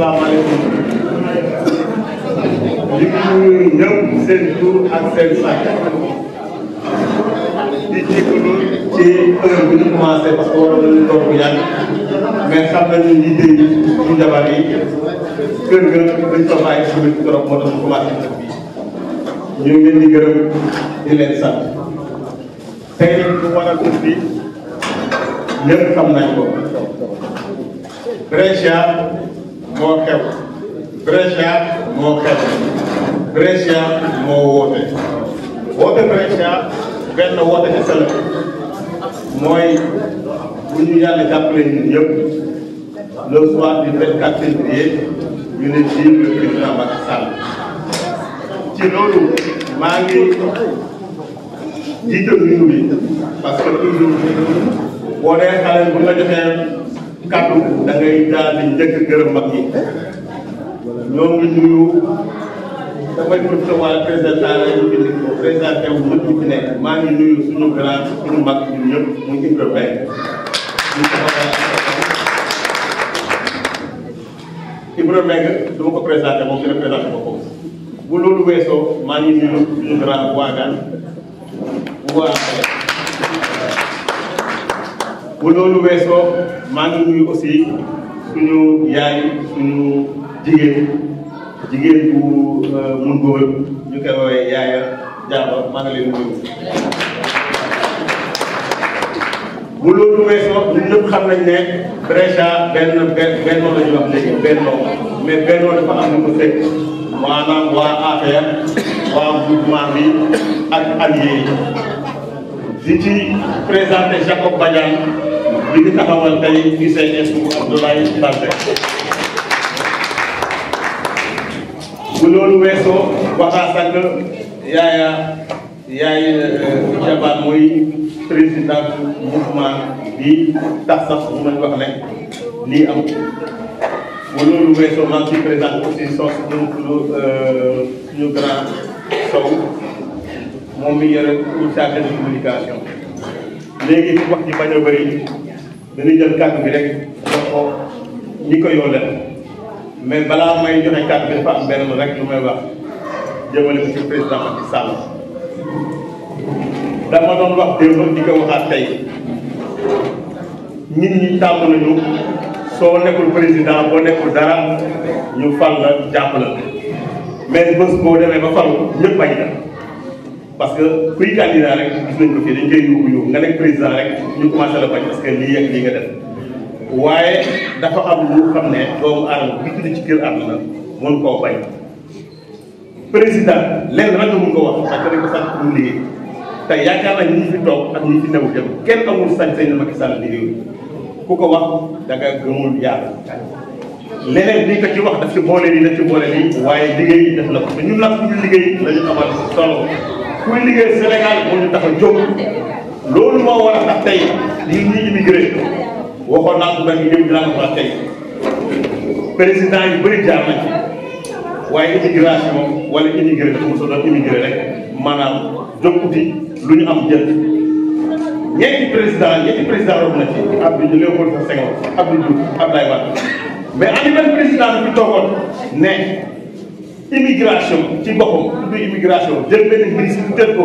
asalaamaaleykum li ñu ñëw seen tur ak seen sant di jégalu ci heure bi ñu commencé parce que waroon nañu toog bu yàgg mais xam nañu ñi dégg ñu jabar yi kër ga dañ ko bàyyi ci biir trop moo tax ñu commencé def bi ñu ngi leen di gërëm di leen sant tey ñu war a def bi ñëpp xam nañ ko Brescia moo xew Brescia moo xew Brescia moo woote Brescia benn woote ci sala mooy bu ñu yàlla jàppale ñun ñëpp le soir du 24 février ñu ne ci le président Macky Sall ci loolu maa ngi jiital nuyu bi parce que toujours boo dee xale bu la joxee kàddu da ngay daal di njëkk gërëm mag ñi ñoo ngi nuyu damay profité wala président ñu fi nekk présenté wu ñëpp ñu fi nekk maa ngi nuyu suñu grand suñu mag ñun ñëpp muy Ibra Mbengue Ibra Mbengue du ma ko présenté moom dina présenté boppam bu loolu weesoo maa ngi nuyu suñu grand waagaan bu loolu weesoo maa ngi nuyu aussi suñu yaay suñu jigéen bu mun góor ñu koy woowee Yaaya Jaaba maa ngi leen nuyu. bu loolu weesoo ñun ñëpp xam nañ ne Brescia bennoo la ñuy wax léegi bennoo mais bennoo dafa am lu mu fekk maanaam waa APR waa mouvement bi ak alliés yi di ci présenté Jacob Badiane bi ñu taxawal tey UCS bu Abdoulaye Baldé bu loolu weesoo waxaa sànq yaay jabaat mooy président mouvement bi tax sax mu nañ wax ne lii am bu loolu weesoo maa ngi ciy présenté aussi suñu grand Sow moom mi yore une chargé de communication léegi fi wax ji bañ a bëri dañuy jël kàddu bi rek jox ko ñi ko yooleel mais balaa may joxe kàddu bi dafa am benn rek lu may wax jëmale ko ci président Macky Sall dama doon wax démb di ko waxaat tey nit ñi tàmm nañu soo nekkul président boo nekkul dara ñu fal la jàpp la mais bés boo demee ba falu ñëpp bañ la parce que kuy candidat rek gis nañ ko fii dañ koy yóbbu nga nekk président rek ñu commencé la bañ parce que lii ak lii nga def waaye dafa am lu xam ne doomu aadama bi tudd ci kër àdduna mën koo bañ président lenn rek mun ko wax parce que dañ ko sant pour liggéey te yaakaar nañ ñi fi toog ak ñi fi new dem kenn amul sañ-sañ na Macky Sall liggéey ku ko wax da nga gëmul yàlla leneen li ko ci wax daf ci boole lii daf ci boole lii waaye liggéey def la ko te ñun nag suñu liggéey la ñu amal solo kuy liggéey Sénégal moo ñu tax a jóg loolu moo war a tax tey ñun ñi immigré waxoon naa ko nag ñëpp dinaa ko wax tey président yu bëri jaar nañ waaye immigration wala immigré dafa mos a doon immigré rek maanaam jóg uti lu ñu am jël ñetti président rob na ci Abdou Léopold Senghor Abdou Diouf Abdoulaye Wade mais am na benn président bi toogoon ne immigration ci boppam tudd immigration jël benn ministre teel ko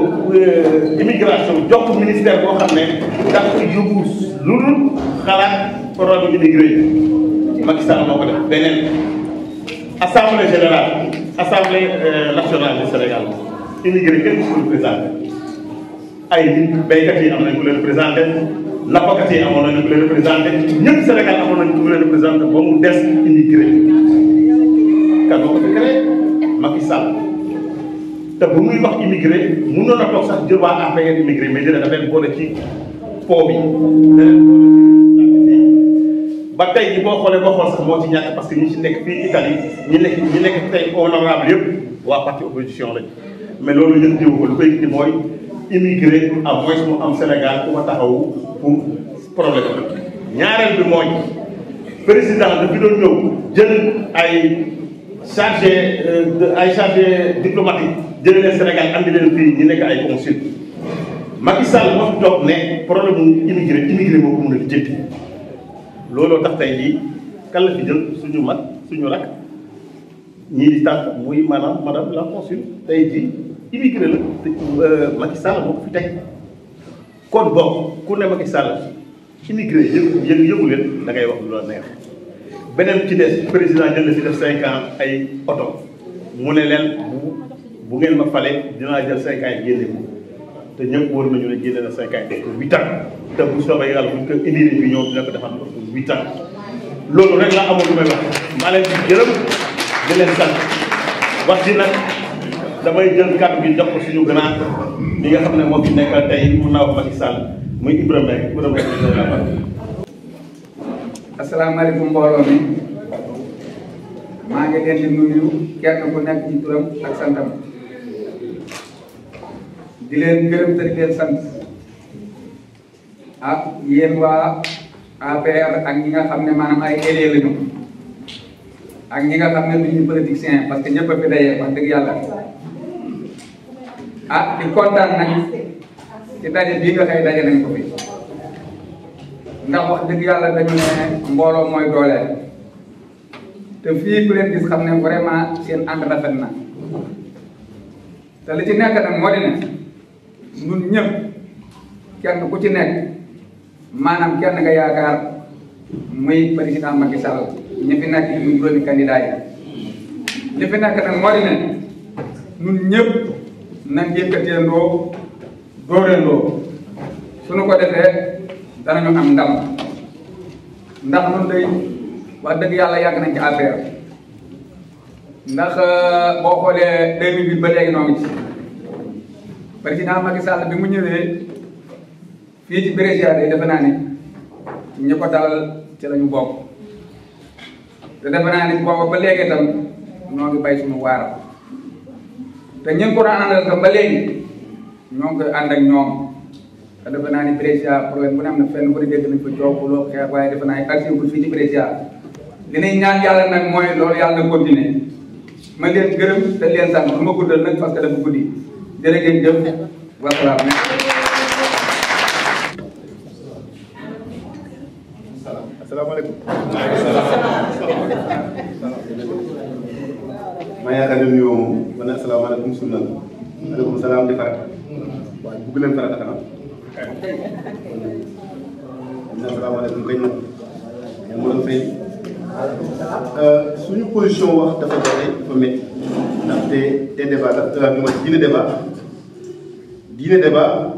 immigration jox ko ministère boo xam ne daf ko yóbbu lu dul xalaat problème immigré yi Macky Sall moo ko def beneen assemblée générale assemblée nationale du Sénégal immigré kenn ku ko présenté ay béykat yi am nañ ku leen présenté nappkat yi amoon nañu ku leen présenté ñëpp Sénégal amoon nañu ku leen présenté ba mu des immigré kan moo ko fi créé Macky Sall te bu muy wax immigré mënoon na toog sax jël waa APR immigré mais dina dafay boole ci po bi ba tey ji boo xoolee boo xool sax moo ci ñàkk parce que ñi ci nekk fii Italie ñi nekk tey honorable yëpp waa parti opposition lañ mais loolu yëpp jiw ko lu koy indi mooy immigré à moins mu am Sénégal ku ma taxawu pour problème ñaareel bi mooy président dafi doon ñëw jël ay chargé diplomatique jëlee leen Sénégal andi leen fii ñu nekk ay consul Macky Sall moo fi toog ne problème mu immigré moo ko mën a lijjanti looloo tax tey jii kan la fi jël suñu mag suñu rak ñii di tànk muy maanaam madame la consul tey jii immigré la te Macky Sall moo ko fi teg kon boobu ku ne Macky Sall immigré yëgu leen da ngay wax lu la neex beneen ci des président jël na fi def 5 ans ay oto mu ne leen bu ngeen ma fale dinaa jël 5 ans yi génne ko te ñëpp wóor nañu ne génne na 5 ans yi def ko 8 ans te bu soobee yàlla bu ñu ko indi bi ñoom dina ko defal ko 8 ans loolu rek la amoon lu may wax maa leen di gërëm di leen sant wax ji nag damay jël kàddu gi jox ko suñu grand bi nga xam ne moo fi nekkal tey mun naa wax Macky Sall muy Ibrahima asalaamaaleykum mbooloo mi maa ngi leen di nuyu kenn ku nekk ci turam ak santam di leen gërëm te di leen sant ak yéen waa APR ak ñi nga xam ne maanaam ay élèves lañu ak ñi nga xam ne duñu politicien parce que ñëpp a fi daje wax dëgg yàlla di kontaan nag ci daje bii nga xëy daje nañ ko fi ndax wax dëgg yàlla dañu ne mbooloo mooy doole te fii ku leen gis xam ne vraiment seen ànd rafet na te li ci nekk nag moo di ne ñun ñëpp kenn ku ci nekk maanaam kenn nga yaakaar muy président Macky Sall ñi fi nekk muy juróomi candidat yi li fi nekk nag moo di ne ñun ñëpp nañ yëkkateendoo dóoreendoo suñu ko defee danañu am ndam ndax ñun day wax dëgg yàlla yàgg nañ ci affaire ndax boo xoolee 2008 ba léegi noo ngi ci président Macky Sall bi mu ñëwee fii ci Brescia day defe naa ni ñi ko dalal ci la ñu bokk te defe naa ni booba ba léegi itam noo ngi bay suñu waar te ñu ngi ko daan àndal tam ba léegi ñoo ngi koy ànd ak ñoom te defe naa ni Brescia problème bu ne am na fenn bu ne dégg nañ fa coow loo xeex waaye defe naa ni agsiwul fii ci Brescia li ñuy ñaan yàlla nag mooy loolu yàlla na continuer ma leen gërëm te leen sant du ma guddal nag parce que dafa guddi jërë ngeen jëf wasalaam. asalaamaaleykum. maa yaakaar ne nuyoo moom ma ne asalaamaaleykum sunna la. maaleykum salaam di farat. waaye bëgg leen farat xanaa. asalaamaaleykum kañ na. yaa ngi doon fay. suñu position wax dafa jafe dafa métti. ndaxte te débat la bi ma diine débat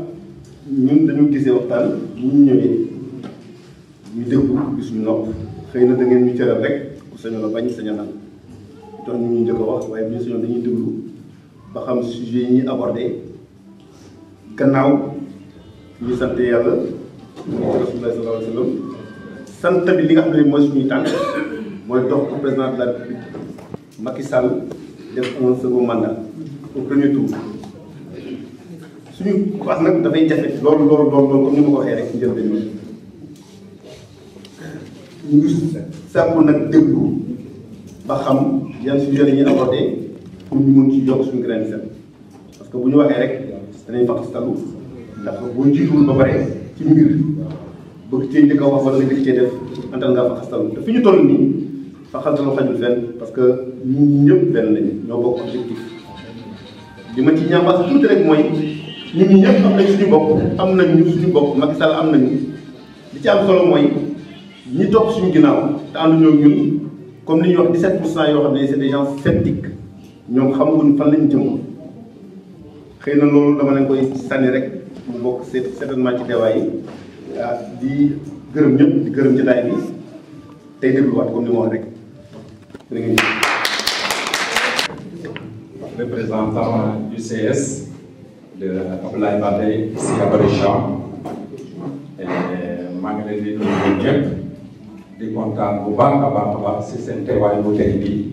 ñun dañu gisee waxtaan ñu ñëwee ñu déglu gis ñu nopp xëy na da ngeen ñu cëral rek ku sañoon a bañ sañoon a jox ñu ñu njëkk a wax waaye bu ñu sañoon dañuy déglu ba xam sujet yi ñuy abordé gannaaw ñu sant yàlla Rasulullah sallallahu alayhi wa sallam sant bi li nga xam ne mooy suñuy tànk mooy dox ko président de la République Macky Sall def un second mandat au premier tour suñu wax nag dafay jafe loolu comme ni ma ko waxee rek njëlbeen bi ñu ngi sàkku nag déglu ba xam yan sujet la ñuy abordé pour ñu mën ci yokk suñu grain de sel parce que bu ñu waxee rek danañ faxastalu ndax boo jiituwul ba pare ci mbir bëgg cee njëkk a wax wala nga njëkk cee def antal ngaa faxastalu te fi ñu toll nii faxastalu xajul fenn parce que ñun ñëpp benn lañu ñoo bokk objectif li ma ci ñambaas tuuti rek mooy ñun ñi ñëpp am nañ suñu bopp am nañu suñu bopp Macky Sall am nañu li ci am solo mooy ñi topp suñu ginnaaw te ànduñoo ñun comme li ñuy wax 17% yoo xam ne c'est des gens sceptiques ñoom xamaguñ fan lañ jëm xëy na loolu dama leen koy sànni rek mu bokk certainement ci teewaay yi di gërëm ñëpp di gërëm jotaay bi tey dégluwaat comme ni ma wax rek da ngeen représentant du CS de Abdoulaye Baldé ici à Abidjan maa ngi leen di nuyu ñëpp di kontaan bu baax a baax si seen teewaay bu tey bii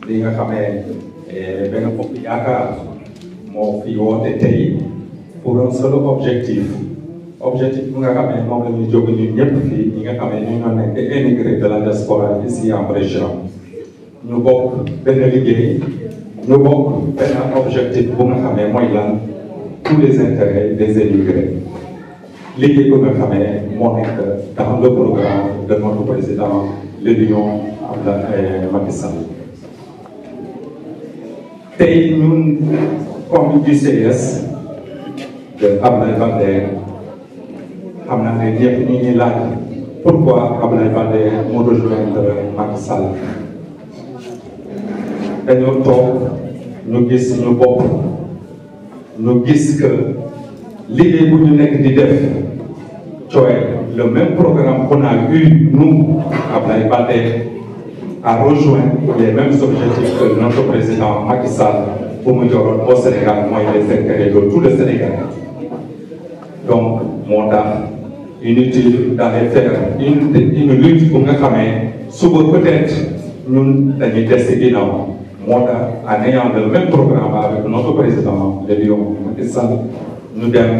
li nga xamee benn bopp yaakaar moo fi woote tey pour un seul objectif bu nga xamee moom la ñuy jóg ñun ñëpp fii ñi nga xamee ñu ñoo nekk émigré de la diaspora ici en Abidjan ñu bokk benn liggéey ñu bokk benn objectif bu nga xamee mooy lan tous les intérêts des émigrés liggéey bu nga xamee moo nekk dans le programme de notre président le lion Macky Sall. tey ñun comme UCS de Abdoulaye Baldé xam naa ne ñëpp ñu ngi laaj pourquoi Abdoulaye Baldé moo rejoindre Macky Sall. dañoo toog ñu gis suñu bopp ñu gis que liggéey bu ñu nekk di def le même programme qu'on a eu nous Abdoulaye Baldé a rejoint les mêmes objectifs que notre président Macky Sall pour mu yoroon au Sénégal mooy les intérêts de tout le Sénégal. donc moo tax inutile d'aller faire une lutte bu nga xamee suba peut-être ñun dañuy des ci ginnaaw. moo tax en ayant le même programme avec notre président le lion Macky Sall ñu dem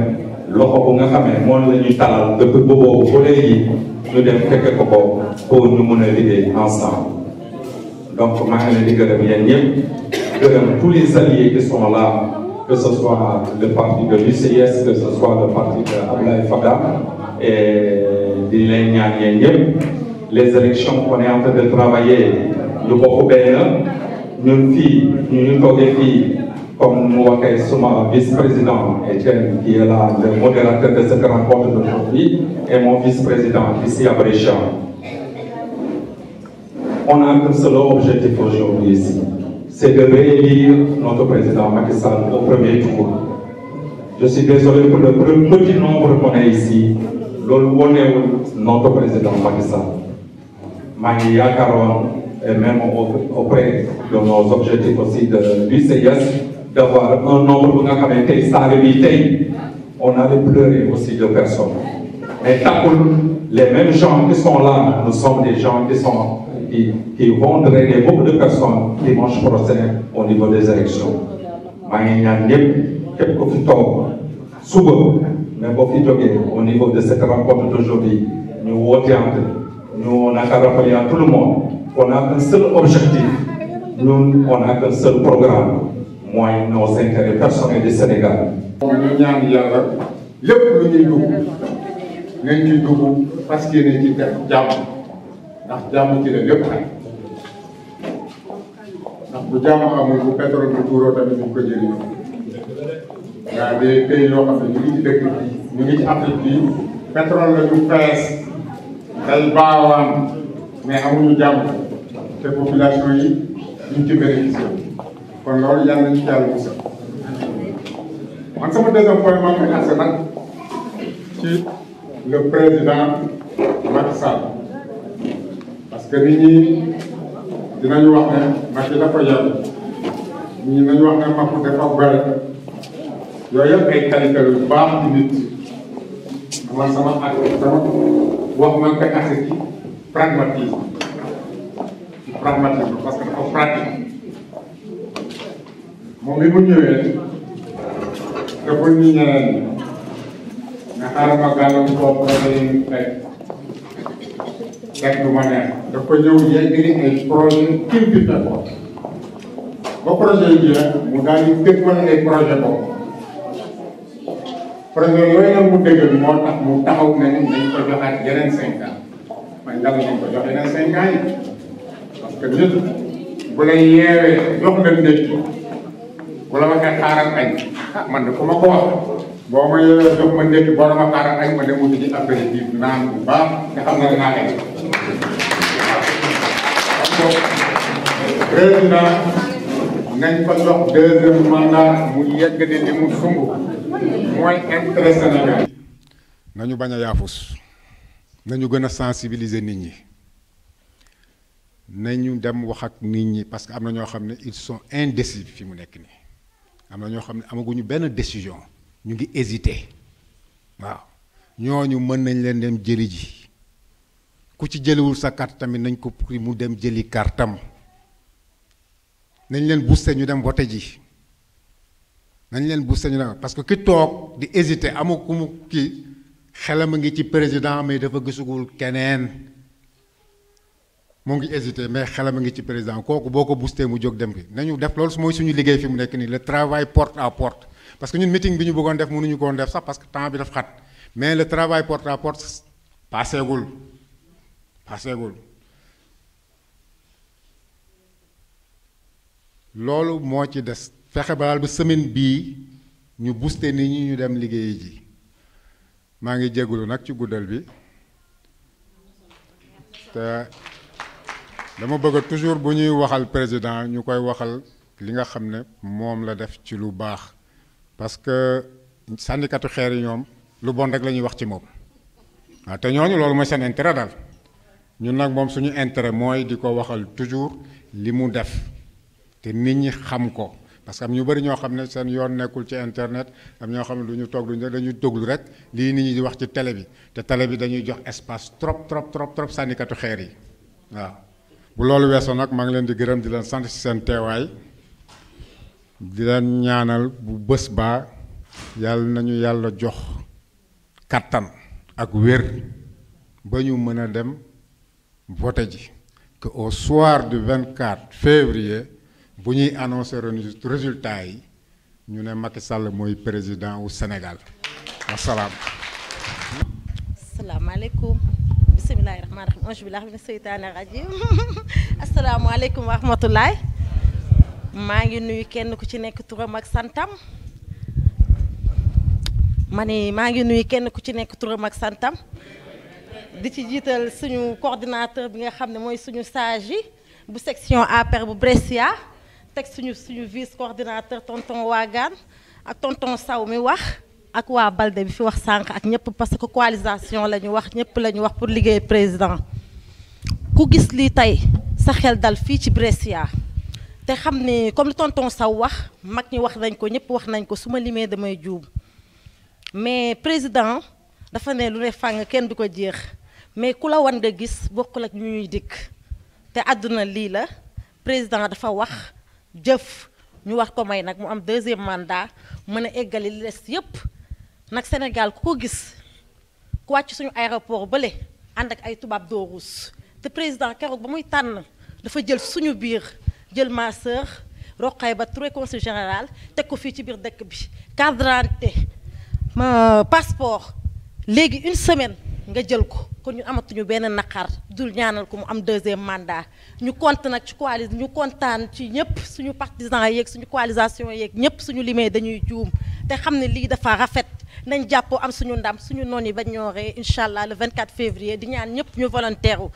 loxo bu nga xamee moom la ñuy talal depuis boobu ba léegi ñu dem fekke ko ko pour ñu mën a liggéey ensemble. donc maa ngi leen di gërëm yéen ñëpp gërëm tous les alliés qui sont là que ce soit le parti de l'UCS que ce soit le parti de Abdoulaye Fada et di leen ñaan yéen ñëpp les élections qu'on est en train de travailler ñu bokk benn ñun fii ñu toogee fii comme mu waxee suma vice-président Etienne qui est là le modérateur de cette rencontre d'aujourd'hui et mon vice-président ici à Brescia. On a un seul objectif aujourd'hui ici, c'est de réélire notre président Macky Sall au premier tour. Je suis désolé pour le petit nombre qu'on est ici, loolu wonewul notre président Macky Sall. maa ngi yaakaaroon et même auprès de nos objectifs aussi de l'UCS d'avoir un nombre bu nga xam ne tey salle bi tey on allait pleurer aussi de personnes. mais taxul les mêmes gens qui sont là nous sommes des gens qui vont drainer beaucoup de personnes dimanche prochain au niveau des élections. maa ngi ñaan ñëpp képp ku fi toog suba mais boo fi jógee au niveau de cette rencontre d'aujourd'hui ñu wooteante ñu naka rappeler à tout le monde qu'on a un seul objectif ñun on a un seul programme mooy nos intérêts personnels du Sénégal. ñu ñaan yàlla lépp lu ñuy dugg nañ ci dugg parce que yéen ci def jàmm ndax jàmm ci la lépp xay ndax bu jàmm amul bu pétrole bu tuuroo tamit duñ ko jëriñoo yaa des pays yoo xam ne ñu ngi ci dëkk bi ñu ngi ci Afrique bi pétrole la ñu fees day baawaan mais amuñu jàmm te population yi duñ ci bénéficié kon loolu yàlla nañu ci yàlla musal man sama deuxième point maa ngi accès nag ci le président Macky Sall parce que nit ñi dinañu wax ne Macky dafa yàgg ñii nañu wax ne Macky dafa bëri yooyu yëpp ay qualité yu baax ci nit man sama wax man koy accès ci pragmatisme parce que dafa pratique moom bi mu ñëwee dafa ñu ñeneen ñi nga xaaral ma gàllankoor projet yi teg du ma neex dafa ñëw yeggali ay projet culture ko ba projet yi jeex mu daal di déggoon ay projet ko projet yooyu nag mu déggal moo tax mu taxaw ne ni dañ ko joxaat yeneen 5 ans man dal nañ ko jox yeneen 5 ans yi parce que nit bu lay yeewee jox la ndékki bu la waxee xaaral añ man de ku ma ko wax boo ma yeewee jox ma ndékki boo dama xaaral añ ma dem wuti ci apéritif naan bu baax nga xam ne dinaa añ président nañ ko jox deuxième mandat mu yegg di li mu sumb mooy intérêt Sénégal. nañu bañ a yaafus nañu gën a sensibiliser nit ñi nañu dem wax ak nit ñi parce que am na ñoo xam ne ils sont indécis fi mu nekk nii am na ñoo xam ne amaguñu benn décision ñu ngi hésiter waaw ñooñu mën nañ leen dem jëli ji ku ci jëliwul sa carte tamit nañ ko pour mu dem jëli kartam nañ leen booster ñu dem voter ji nañ leen booster ñu dem parce que ki toog di hésiter amu ku mu kii xelam a ngi ci président mais dafa gisugul keneen moo ngi hésiter mais xelam a ngi ci président kooku boo ko booster mu jóg dem ki nañu def loolu mooy suñu liggéey fi mu nekk nii le travail porte à porte parce que ñun meeting bi ñu bëggoon def mënuñu koon def sax parce que temps bi daf xat mais le travail porte à porte paaseegul loolu moo ci des fexe ba daal ba semaine bii ñu booster nit ñi ñu dem liggéeyi ji maa ngi jégalu nag ci guddal bi te dama bëgg toujours bu ñuy waxal président ñu koy waxal li nga xam ne moom la def ci lu baax parce que sànnikatu xeer yi ñoom lu bon rek la ñuy wax ci moom waaw te ñooñu loolu mooy seen intérêt daal ñun nag moom suñu intérêt mooy di ko waxal toujours li mu def te nit ñi xam ko parce que am ñu bëri ñoo xam ne seen yoon nekkul ci internet am ñoo xam ne du ñu toog duñu dañuy déglu rek lii nit ñi di wax ci télé bi te télé bi dañuy jox espace trop sànnikatu xeer yi waaw. bu loolu weesoo nag maa ngi leen di gërëm di leen sant ci seen teewaay di leen ñaanal bu bés baa yàlla nañu yàlla jox kattan ak wér ba ñu mën a dem voté ji que au soir du 24 février bu ñuy annoncer résultat yi ñu ne Macky Sall mooy président wu Sénégal wasalaam. asalaamaaleykum bisimilahi rahmaani rahiim auzu billaahi mina seytaani rajiim asalaamaaleykum wa rahmatulaay maa ngi nuyu kenn ku ci nekk turam ak santam maa ngi nuyu kenn ku ci nekk turam ak santam di ci jiital suñu coordinateur bi nga xam ne mooy suñu sage yi bu section APR bu Brescia teg suñu vice coordinateur tonton Wagan ak tonton Saw mi wax ak waa Balde bi fi wax sànq ak ñëpp parce que coalisation la ñu wax ñëpp la ñu wax pour liggéey président ku gis lii tey sa xel dal fii ci Brescia te xam ne comme li tonton Saw wax mag ñi wax nañ ko ñëpp wax nañ ko su ma limee damay juum mais président dafa ne lu ne fàng kenn du ko jeex mais ku la wan nga gis bokkul ak ñu ñuy dikk te àdduna lii la président dafa wax jëf ñu wax ko may nag mu am 2e mandat mën a eggali li des yépp nag Sénégal ku ko gis ku wàcc suñu aéroport bële ànd ak ay tubaab doo ruus te président keroog ba muy tànn dafa jël suñu biir jël ma sœur Rokhaya Ba Touré consul général teg ko fii ci biir dëkk bi carte d'identité ma passeport léegi une semaine nga jël ko kon ñu amatuñu benn naqar dul ñaanal ko mu am 2e mandat ñu compte nag ci coalition ñu kontaan ci ñëpp suñu partisans yeeg suñu coalisation yeeg ñëpp suñu limee dañuy juum te xam ne lii dafa rafet nañ jàppoo am suñu ndam suñu noon yi bañ ñooree incha allah le 24 février di ñaan ñëpp ñu volontaire wu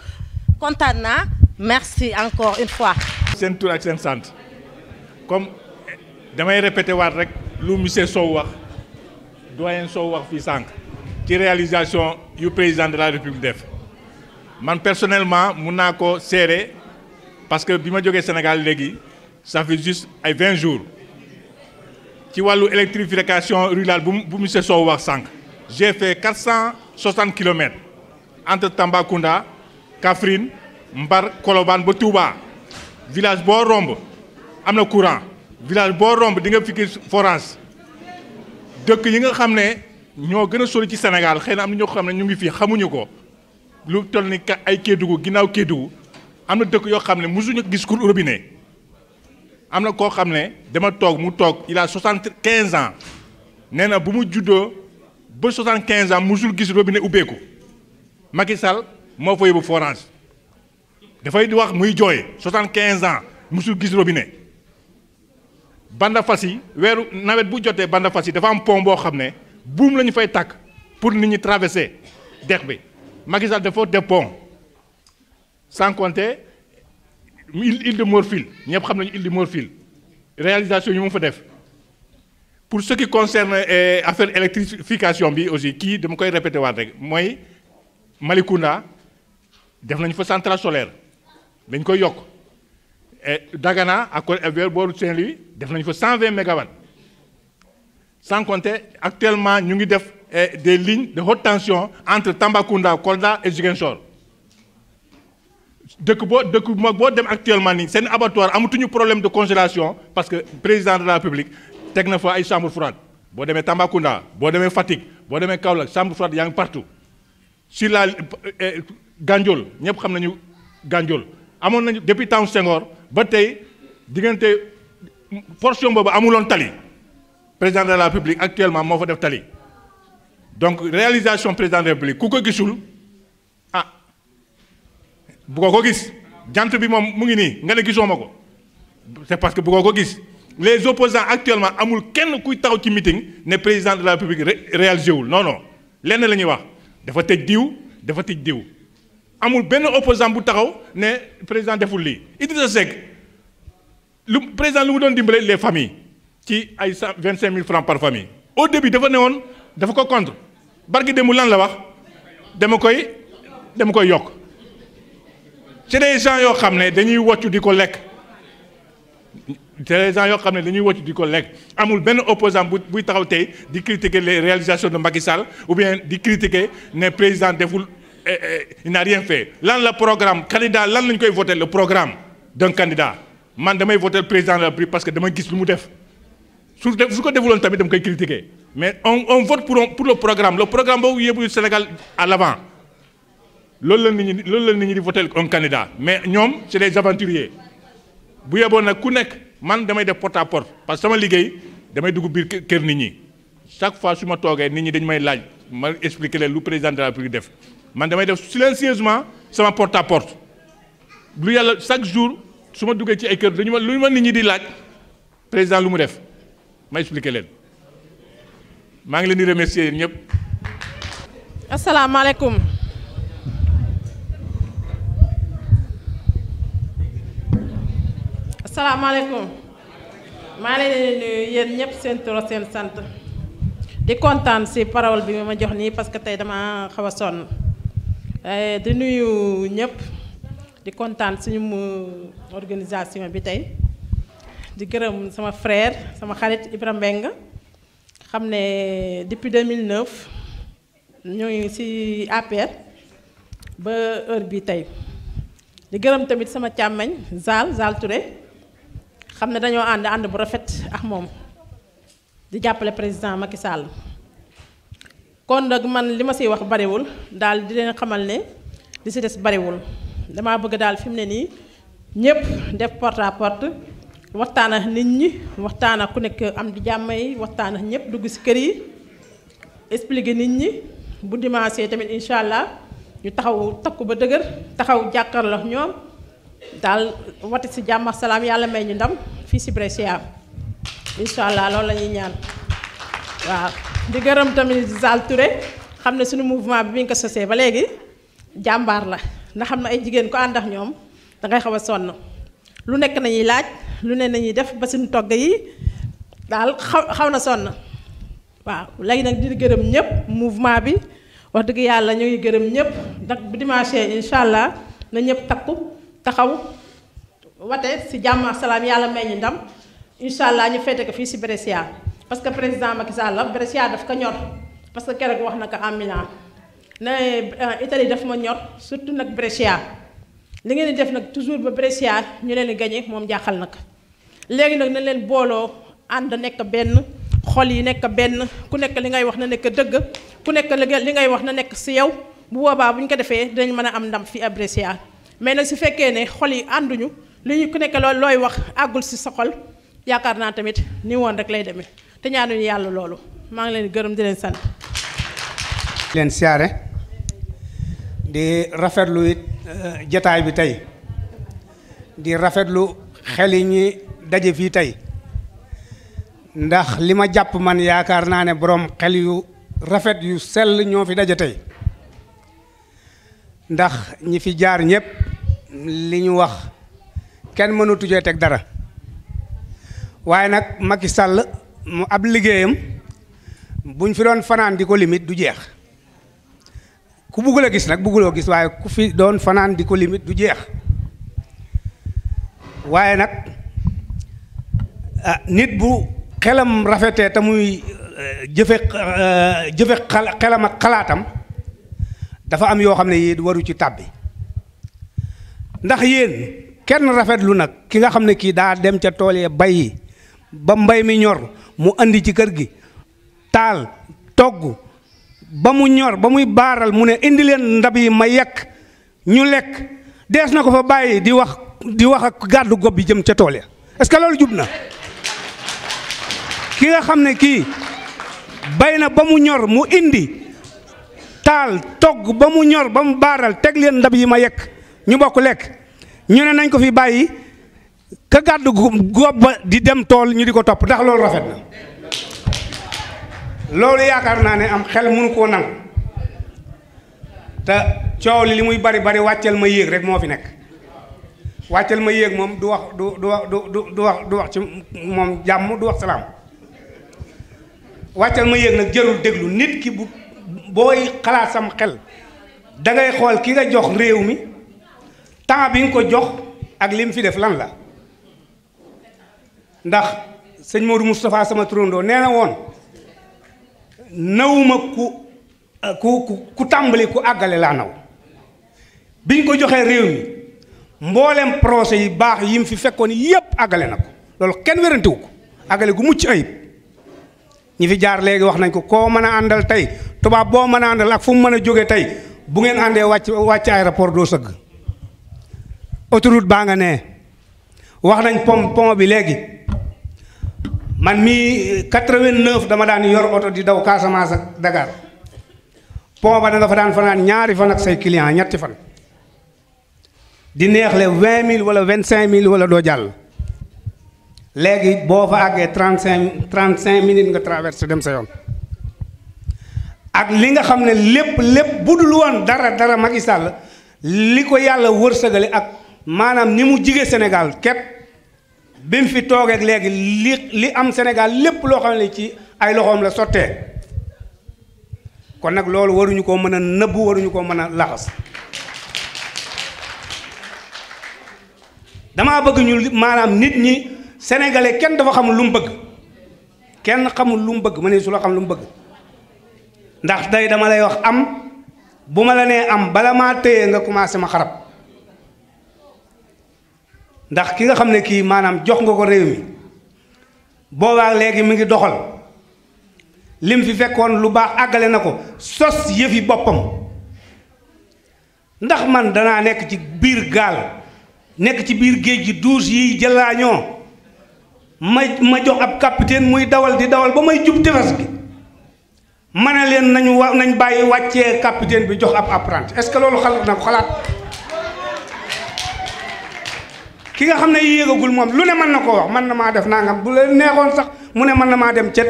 kontaan naa merci encore une fois. seen tur ak seen sant comme damay répété waat rek lu monsieur Sow wax doyen Sow wax fii sànq ci réalisation yu président de la république def man personnellement mun naa ko seere parce que bi ma jógee Sénégal léegi ça fait juste ay 20 jours ci wàllu électrification rurale bu monsieur Sow wax sànq j'ai fait 460 kilomètres entre Tambacounda Kaffrine Mbar Colobane ba Touba village boo romb am na courant village boo romb di nga fikki forage dëkk yi nga xam ne ñoo gën a sori ci Sénégal xëy na am na ñoo xam ne ñu ngi fii xamuñu ko lu toll ni ay Kédougou ginnaaw Kédougou am na dëkk yoo xam ne mosuñu gis courant robinet am na koo xam ne dama toog mu toog il a 75 ans nee na bu mu juddoo ba 75 ans mosul gis robinet ubbeeku Macky Sall moo fa yóbbu forage dafay di wax muy jooy 75 ans mosul gis robinet banda fas yi weeru nawet bu jotee banda fas yi dafa am pont boo xam ne buum la ñu fay tàkk pour nit ñi traverser dex bi Macky Sall dafa def pont sans compter île de Morphil ñëpp xam nañu île de Morphil réalisation yi mu fa def pour ce qui concerne affaire électrification bi aussi kii dama koy répété waat rek mooy Malicounda def nañu fa centrale solaire dañ koy yokk Dagana ak vers booru Saint-Louis def nañu fa 120 mégawatts sans compter actuellement ñu ngi def des lignes de haute tension entre Tambacounda Kolda et Ziguinchor dëkk boo dem actuellement nii seen abattoir amatuñu problème de congélation parce que président de la République teg na fa ay chambre froide boo demee Tambacounda boo demee Fatick boo demee Kaolack chambre froide yaa ngi partout sur la Gandiol ñëpp xam nañu Gandiol amoon nañu depuis temps Senghor ba tey diggante portion boobu amuloon tali président de la République actuellement moo fa def tali donc réalisation président de la République ku ko gisul bu ko gis jant bi moom mu ngi nii nga ne gisoo ma ko c'est parce que bu ko gis les opposants actuellement amul kenn kuy taxaw ci meeting ne président de la République réalisé wul non non lenn la ñuy wax dafa tëj diw amul benn opposant bu taxaw ne président deful lii. Idrissa Seck président lu mu doon dimbale les familles ci ay 25 000 francs par famille au début dafa ne woon dafa ko contre barki démb lan la wax dama koy yokk c'est des gens yoo xam ne dañuy woccu di ko lekk. des gens yoo xam ne dañuy wocc di ko lekk amul benn opposant buy taxaw tey di critiquer les réalisations de Macky Sall ou bien di critiquer ne président deful il n'a rien fait lan la programme candidat lan lañ koy voter le programme d'un candidat man damay voter président de la République parce que dama gis lu mu def su ko defuloon tamit dama koy critiquer mais on vote pour le programme boobu yóbbu Sénégal à l'avant loolu la nit ñi di voter un candidat mais ñoom c'est des aventuriers bu yeboon nag ku nekk man damay def porte à porte parce que sama liggéey damay dugg biir kër nit ñi chaque fois su ma toogee nit ñi dañu may laaj ma expliquer leen lu président de la République def man damay def silencieusement sama porte à porte lu yàlla chaque jour su ma duggee ci ay kër lu ma nit ñi di laaj président lu mu def ma expliquer leen maa ngi leen di remercier yéen ñëpp. asalaamaaleykum. asalaamaaleykum maa ngi leen di nuyu yéen ñëpp seen tur seen sant di kontaan ci parole bi ma jox nii parce que tey dama xaw a sonn di nuyu ñëpp di kontaan suñu organisation bi tey di gërëm sama frère sama xarit Ibrahima Mbengue xam ne depuis 2009 ñoo ngi ci APR ba heure bi tey di gërëm tamit sama càmmeñ Zal Touré xam ne dañoo ànd bu rafet ak moom di jàppale président Macky Sall kon nag man li ma siy wax bariwul daal di leen xamal ne li si des bariwul damaa bëgg daal fi mu ne nii ñëpp def porte à porte waxtaan ak nit ñi waxtaan ak ku nekk am di jàmm yi waxtaan ak ñëpp dugg si kër yi expliquer nit ñi bu dimanche tamit incha allah ñu taxaw takku ba dëgër taxaw jàkkaarloo ñoom. daal wati si jàmm ak salaam yàlla may ñu ndam fii si Brescia incha allah loolu la ñuy ñaan waaw di gërëm tamit Zal Touré xam ne suñu mouvement bi ñu ko sosee ba léegi jàmbaar la ndax xam ne ay jigéen ko ànd ak ñoom dangay xaw a sonn lu nekk nañuy laaj lu ne nañuy def ba suñu togg yi daal xaw na sonn waaw léegi nag di gërëm ñëpp mouvement bi wax dëgg yàlla ñu ngi gërëm ñëpp ndax bu dimanche incha allah na ñëpp takku taxaw wate si jàmm ak salaam yàlla may ñu ndam incha allah ñu fete ko fii si Brescia parce que président Macky Sall la Brescia daf ko ñor parce que keroog wax na ko en Milan ne Italie daf ma ñor surtout nag Brescia li ngeen di def nag toujours ba Brescia ñu leen di gagné moom jaaxal na ko léegi nag na leen booloo ànd nekk benn xol yi nekk benn ku nekk li ngay wax na nekk dëgg ku nekk li ngay wax na nekk si yow bu boobaa bu ñu ko defee dinañ mën a am ndam fii à Brescia mais nag su fekkee ne xol yi ànduñu li ñu ku nekk looy wax àggul si sa xol yaakaar naa tamit ni woon rek lay demee te ñaanuñu yàlla loolu maa ngi leen di gërëm di leen sant. leen siyaare di rafetlu it jataay bi tey di rafetlu xel yi ñi daje fii tey ndax li ma jàpp man yaakaar naa ne borom xel yu rafet yu sell ñoo fi daje tey ndax ñi fi jaar ñëpp li ñu wax kenn mënu tujee teg dara waaye nag Macky Sall mu ab liggéeyam buñ fi doon fanaan di ko limite du jeex ku bëggul a gis nag bëgguloo gis waaye ku fi doon fanaan di ko limite du jeex waaye nag nit bu xelam rafetee te muy jëfe xelam ak xalaatam dafa am yoo xam ne yii waru ci tàbbi ndax yéen kenn rafetlu nag ki nga xam ne kii daa dem ca tool yi bay ba mbay mi ñor mu andi ci kër gi taal togg ba mu ñor ba muy baaral mu ne indi leen ndab yi ma yekk ñu lekk dees na ko fa bàyyi di wax ak gàddu gob bi jëm ca tool ya est-ce que loolu jub na ki nga xam ne kii bay na ba mu ñor mu indi taal togg ba mu ñor ba mu baaral teg leen ndab yi ma yekk ñu bokk lekk ñu ne nañ ko fi bàyyi ka gàddu gob ba di dem tool ñu di ko topp ndax loolu rafet na loolu yaakaar naa ne am xel mënu koo nangu te coow li muy bari bari wàcceel ma yéeg rek moo fi nekk wàcceel ma yéeg moom du wax du wax ci moom jàmm du wax salaam wàcceel ma yéeg nag jërul déglu nit ki bu booy xalaat sam xel da ngay xool ki nga jox réew mi temps bi nga ko jox ak lim fi def lan la ndax sëñ Modou Moustapha sama turandoo nee na woon nawuma ku tàmbali ku àggale laa naw biñ ko joxee réew mi mboolem projet yi baax yi mu fi fekkoon yépp àggale na ko loolu kenn wérantewu ko àggale gu mucc ayib ñi fi jaar léegi wax nañ ko koo mën a àndal tey tubaab boo mën a àndal ak fu mu mën a jóge tey bu ngeen àndee wàcc aéroport doo sëgg autoroute baa nga nee wax nañ pont bi léegi man mii 89 dama daan yor oto di daw Casamance ak Dakar pont ba da nga fa daan fanaan ñaari fan ak say client ñetti fan di neexle 20 000 wala 25 000 wala doo jàll léegi boo fa àggee 35 minutes nga traversé dem sa yoon ak li nga xam ne lépp budul woon dara Macky Sall li ko yàlla wërsëgale ak maanaam ni mu jige Sénégal képp bi mu fi toogeek léegi li am Sénégal lépp loo xam ne ci ay loxoom la sottee kon nag loolu waruñu koo mën a nëbbu waruñu koo mën a laxas damaa bëgg ñu maanaam nit ñi sénégalais kenn dafa xamul lu mu bëgg kenn xamul lu mu bëgg ma ne su la xam lu mu bëgg ndax day dama lay wax am bu ma la nee am bala maa téye nga commencé ma xarab ndax ki nga xam ne kii maanaam jox nga ko réew mi boobaa léegi mi ngi doxal lim fi fekkoon lu baax àggale na ko sos yëfi boppam ndax man danaa nekk ci biir gaal nekk ci biir géej gi douze yi jëlaañoo ma jox ab capitaine muy dawal di dawal ba may jub tefes gi ma ne leen nañ bàyyi wàccee capitaine bi jox ab apprenti est-ce que loolu xalaat na ko xalaat ki nga xam ne yéegagul moom lu ne mën na koo wax mën na maa def nangam bu leen neexoon sax mu ne mën na maa dem cet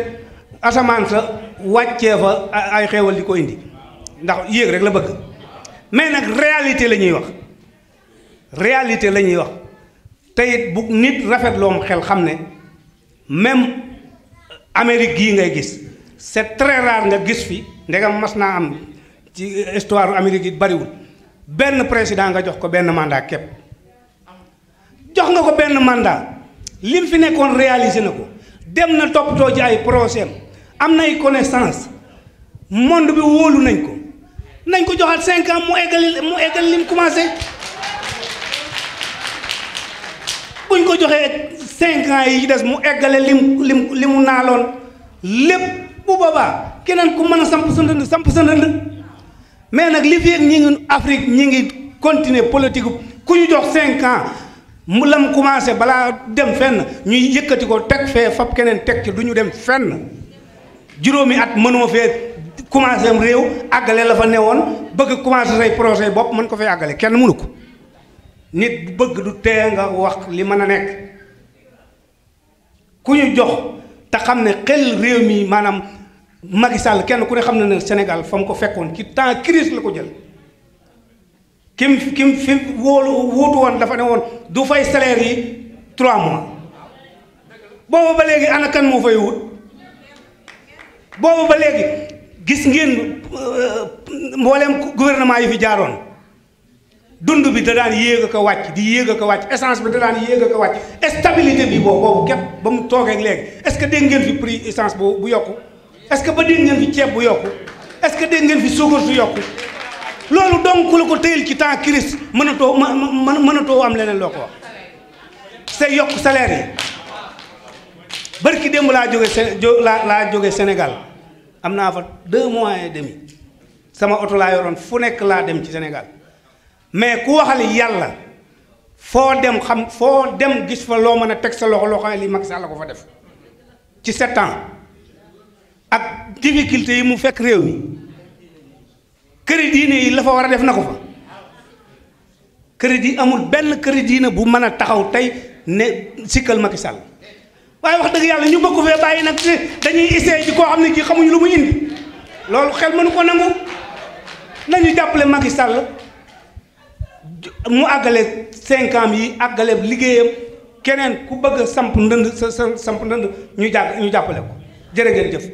asamaan sa wàccee fa ay xéewal di ko indi ndax yéeg rek la bëgg mais nag réalité la ñuy wax réalité la ñuy wax te it bu nit rafetloom xel xam ne même Amérique gii ngay gis c'est très rare nga gis fi ndegam mas naa am ci histoire Amérique yi bariwul benn président nga jox ko benn mandat képp jox nga ko benn mandat lim fi nekkoon réalisé na ko dem na toppatoo ci ay projet am na ay connaissance monde bi wóolu nañ ko joxaat 5 ans mu eggali lim commencé buñ ko joxee 5 ans yi des mu eggale li mu naaloon lépp bu boobaa keneen ku mën a samp sa ndënd mais nag li fi ñi ngi Afrique ñi ngi continuer politique ku ñu jox 5 ans mu lam commencé balaa dem fenn ñuy yëkkati ko teg fee fab keneen teg ci du ñu dem fenn juróomi at mënoo fee commencé am réew àggale la fa newoon bëgg commencé say projet bopp mën ko fee àggale kenn mënu ko nit bëgg du tee nga wax li mën a nekk ku ñu jox te xam ne xel réew mi maanaam Macky Sall kenn ku ne xam na ne Sénégal fa mu ko fekkoon ci temps crise la ko jël kim fi wuutu woon dafa ne woon du fay salaire yi 3 mois boobu ba léegi ana kan moo fay wut boobu ba léegi gis ngeen mbooleem gouvernement yi fi jaaroon dund bi da daan yéeg a ko wàcc di yéeg a ko wàcc essence bi da daan yéeg a ko wàcc stabilité bi boobu képp ba mu toogee ak léegi est-ce que dégg ngeen fi prix essence bu yokku est-ce que ba dégg ngeen fi ceeb bu yokku est-ce que dégg ngeen fi suukar su yokku loolu donc ku la ko téyel ci temps crise mënatoo am leneen loo ko wax c'est yokk salaire yi barki démb laa jóge Sénégal am naa fa 2 mois et demi sama oto laa yoroon fu nekk laa dem ci Sénégal mais ku waxal yàlla foo dem gis fa loo mën a teg sa loxo loo xam ne lii Macky Sall la ko fa def ci 7 ans ak difficulté yi mu fekk réew mi këri diine yi la fa war a def na ko fa këri di amul benn këri diine bu mën a taxaw tey ne sikkal Macky Sall waaye wax dëgg yàlla ñu bëgg ko fee bàyyi nag dañuy essayé ci koo xam ne kii xamuñu lu mu indi loolu xel mënu ko nangu nañu jàppale Macky Sall mu àggale 5 ans yi àggale liggéeyam keneen ku bëgg a samp ndënd sa samp ndënd ñu jàppale ko jërë ngeen jëf.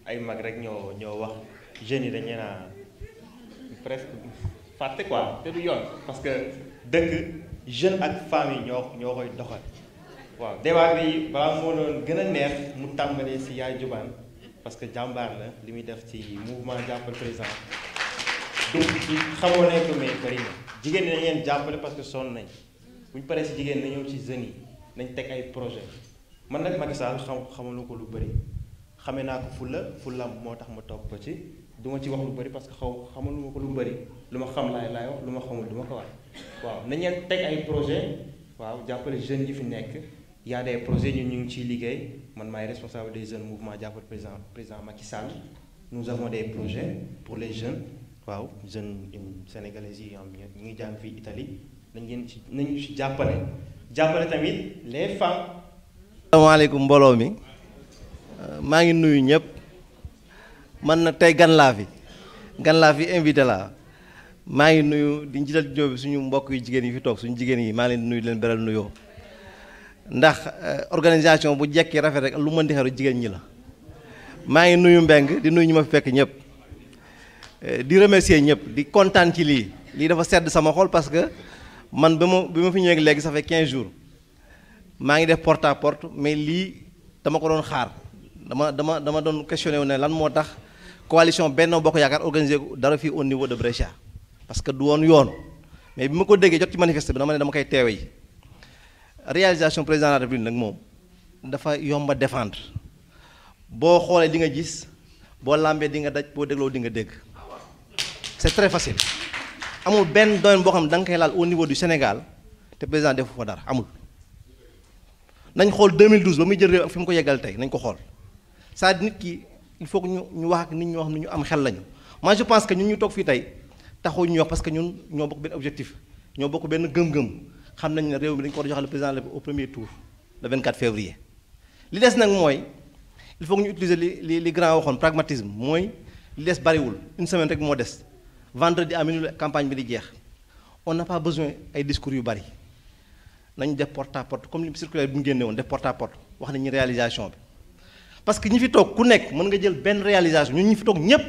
ay mag rek ñoo wax jeunes yi dañu naan presque fàtte quoi te du yoon parce que dëkk jeune ak famille ñoo koy doxal waaw débat bi balaa moo doon gën a neex mu tàmbalee si Yaay Jubaan parce que jàmbaar la li muy def ci mouvement jàppale président du xamoo nañ ko mais bëri na jigéen ñi dañ leen jàppale parce que sonn nañ bu ñu paree si jigéen na ñëw ci jeunes yi nañ teg ay projet man nag Macky Sall xamalu ko lu bëri xamee naa ko fulla moo tax ma toog ko ci du ma ci wax lu bëri parce que xamalu ma ko lu bëri lu ma xam laay wax lu ma xamul du ma ko wax waaw nañ leen teg ay projet waaw jàppale jeunes yi fi nekk y a des projets ñun ñu ngi ciy liggéey man maay responsable des jeunes mouvement jàppale président Macky Sall nous avons des projets pour les jeunes waaw jeunes sénégalais yi am ñu ngi jàng fii Italie nañu ci jàppale tamit les femmes. asalaamaaleykum mbooloo mi maa ngi nuyu ñëpp man na tey gan laa fi invité laa maa ngi nuyu di njiital ñëw bi suñu mbokk yu jigéen yi fi toog suñu jigéen yi maa leen di nuyu leen beral nuyoo ndax organisation bu jekki rafet rek lu mën di xeru jigéen ñi la maa ngi nuyu Mbeng di nuyu ñu ma fi fekk ñëpp di remercier ñëpp di kontaan ci lii dafa sedd sama xol parce que man bi ma fi ñëwee léegi ça fait 15 jours maa ngi def porte à porte mais lii dama ko doon xaar dama doon questionné wu ne lan moo tax coalition Benno Bokk Yaakaar organisé dara fii au niveau de Brescia parce que du woon yoon mais bi ma ko déggee jot ci manifeste bi dama ne dama koy teewe yi réalisation président de la République nag moom dafa yomba défendre boo xoolee di nga gis boo làmbee di nga daj boo dégloo di nga dégg c'est très facile amul benn domaine boo xam ne da nga koy laal au niveau du Sénégal te président defu fa dara amul nañ xool 2012 ba muy jël réew ak fi mu ko yeggal tey nañ ko xool c'est-à-dire nit ki il faut que ñu wax ak nit ñoo xam ne ñu am xel lañu moi je pense que ñun ñu toog fii tey taxu ñu wax parce que ñun ñoo bokk benn objectif ñoo bokk benn gëm-gëm xam nañ ne réew mi dañ ko war a joxe le président au premier tour le 24 février li des nag mooy il faut que ñu utiliser li grand waxoon pragmatisme mooy li des bariwul une semaine rek moo des vendredi à minuit campagne bi di jeex on n'a pas besoin ay discours yu bari nañu def porte à porte comme li circulaire bi mu génne woon def porte à porte wax nañu réalisation bi parce que ñi fi toog ku nekk mën nga jël benn réalisation ñun ñi fi toog ñépp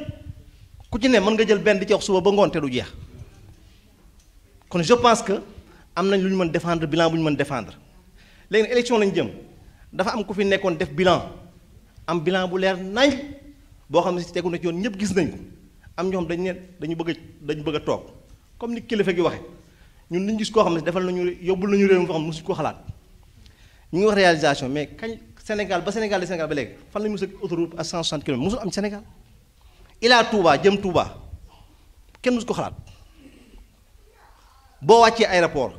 ku ci ne mën nga jël benn di ci wax suba ba ngoon te du jeex kon je pense que am nañ lu ñu mën défendre bilan bu ñu mën défendre léegi élection lañu jëm dafa am ku fi nekkoon def bilan am bilan bu leer nañ boo xam ne si tegu na ci yoon ñëpp gis nañ ko am ñoo xam dañu bëgg a toog comme ni kilifa gi waxe ñun liñ gis koo xam ne defal nañu yóbbul nañu réew mi foo xam ne mosuñu ko xalaat ñu ngi wax réalisation mais kañ Sénégal ba léegi fan lañu mos a autoroute à 160 kilomètres mosul am Sénégal ilaa Touba jëm Touba kenn mosu ko xalaat boo wàccee aéroport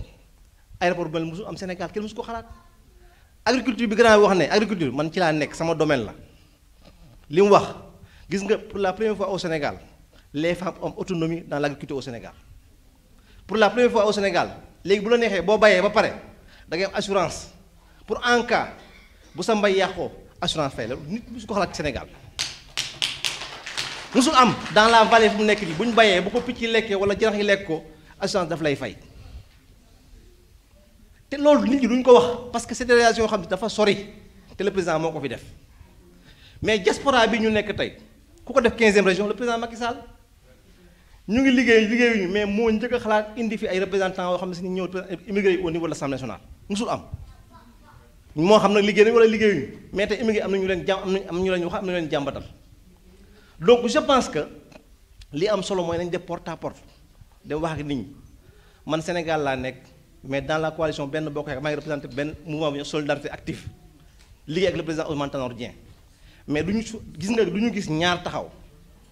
bu mel mosul am Sénégal kenn mosu ko xalaat agriculture bi gën a wax ne agriculture man ci laa nekk sama domaine la li mu wax gis nga pour la première fois au Sénégal les femmes ont autonomie dans l'agriculture au Sénégal pour la première fois au Sénégal léegi bu la neexee boo bayee ba pare da ngay am assurance pour en cas bu sa mbay yàqoo assurance fay la nit musu ko xalaat ci Sénégal musul am dans la vallée fu mu nekk nii bu ñu bayee bu ko picc yi lekkee wala janax yi lekk ko assurance daf lay fay te loolu nit ñi duñ ko wax parce que c'est des réalisations yoo xam ne dafa sori te le président moo ko fi def mais diaspora bi ñu nekk tey ku ko def 15e région le président Macky Sall ñu ngi liggéeyuñu mais moo njëkk a xalaat indi fi ay représentants yoo xam ne si ñëw immigré yi au niveau de l'Assemblée nationale musul am moo xam nag liggéey nañu wala liggéeyuñu mais tey immigré am na ñu leen wax am na ñu leen jàmbatal donc je pense que li am solo mooy nañ def porte à porte dem wax ak nit ñi man Sénégal laa nekk mais dans la coalition Benno Bokk Yaakaar maa ngi représenté benn mouvement bu ñu solidarité active liggéey ak le président Ousmane Tanor Dieng mais du ñu gis ñaar taxaw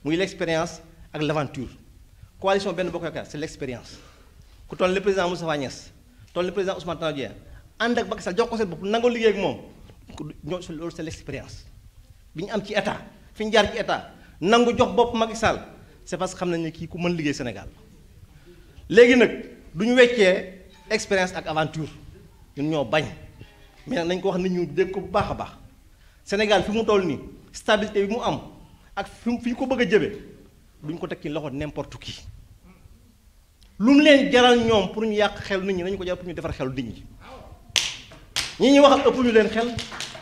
muy l'expérience ak l'aventure coalition Benno Bokk Yaakaar c'est l'expérience ku toll le président Moustapha Niasse toll le président Ousmane Tanor Dieng ànd ak Macky Sall jox ko seen bopp nangoo liggéey ak moom loolu c'est l'expérience bi ñu am ci état fi ñu jaar ci état nangu jox bopp Macky Sall c'est parce que xam nañ ne kii ku mën liggéey Sénégal léegi nag du ñu weccee expérience ak aventure ñun ñoo bañ mais nag nañ ko wax nit ñu dégg ko bu baax a baax Sénégal fi mu toll nii stabilité bi mu am ak fi ñu ko bëgg a jëme duñ ko teg ci loxo n'importe qui lu mu leen jaral ñoom pour ñu yàq xel nit ñi nañu ko jaral pour ñu defar xelu nit ñi ñuy waxal ëpp ñu leen xel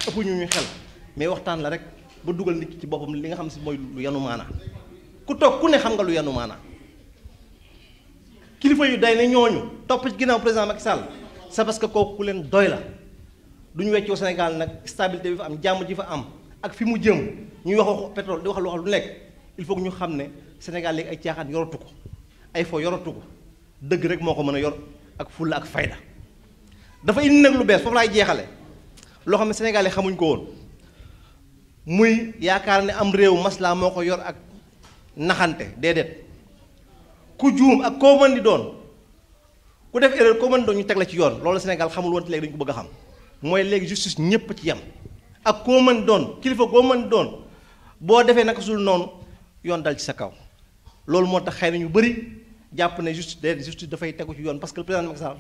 ëpp ñu ñu xel mais waxtaan la rek ba dugal nit ki ci boppam li nga xam si mooy lu yanu maanaa ku toog ku ne xam nga lu yanu maanaa kilifa yu day ne ñooñu topp ci ginnaaw président Macky Sall c'est parce que kooku ku leen doy la du ñu weccoo Sénégal nag stabilité bi fa am jàmm ji fa am ak fi mu jëm ñuy wax waxu pétrole di wax lu nekk il faut que ñu xam ne Sénégal léegi ay caaxaan yoratu ko ay fo yoratu ko dëgg rek moo ko mën a yor ak fulla ak fayda dafa indi nag lu bees foofu laay jeexale loo xam ne Sénégal yi xamuñ ko woon muy yaakaar ne am réew maslaa moo ko yor ak naxante déedéet ku juum ak koo mën di doon ku def erreur koo mën di doon ñu teg la ci yoon loolu Sénégal xamul woon te léegi dañu ko bëgg a xam mooy léegi justice ñépp ci yem ak koo mën di doon kilifa koo mën di doon boo defee naka sul noonu yoon dal ci sa kaw loolu moo tax xëy na ñu bëri jàpp ne justice dafay tegu ci yoon parce que le président Macky Sall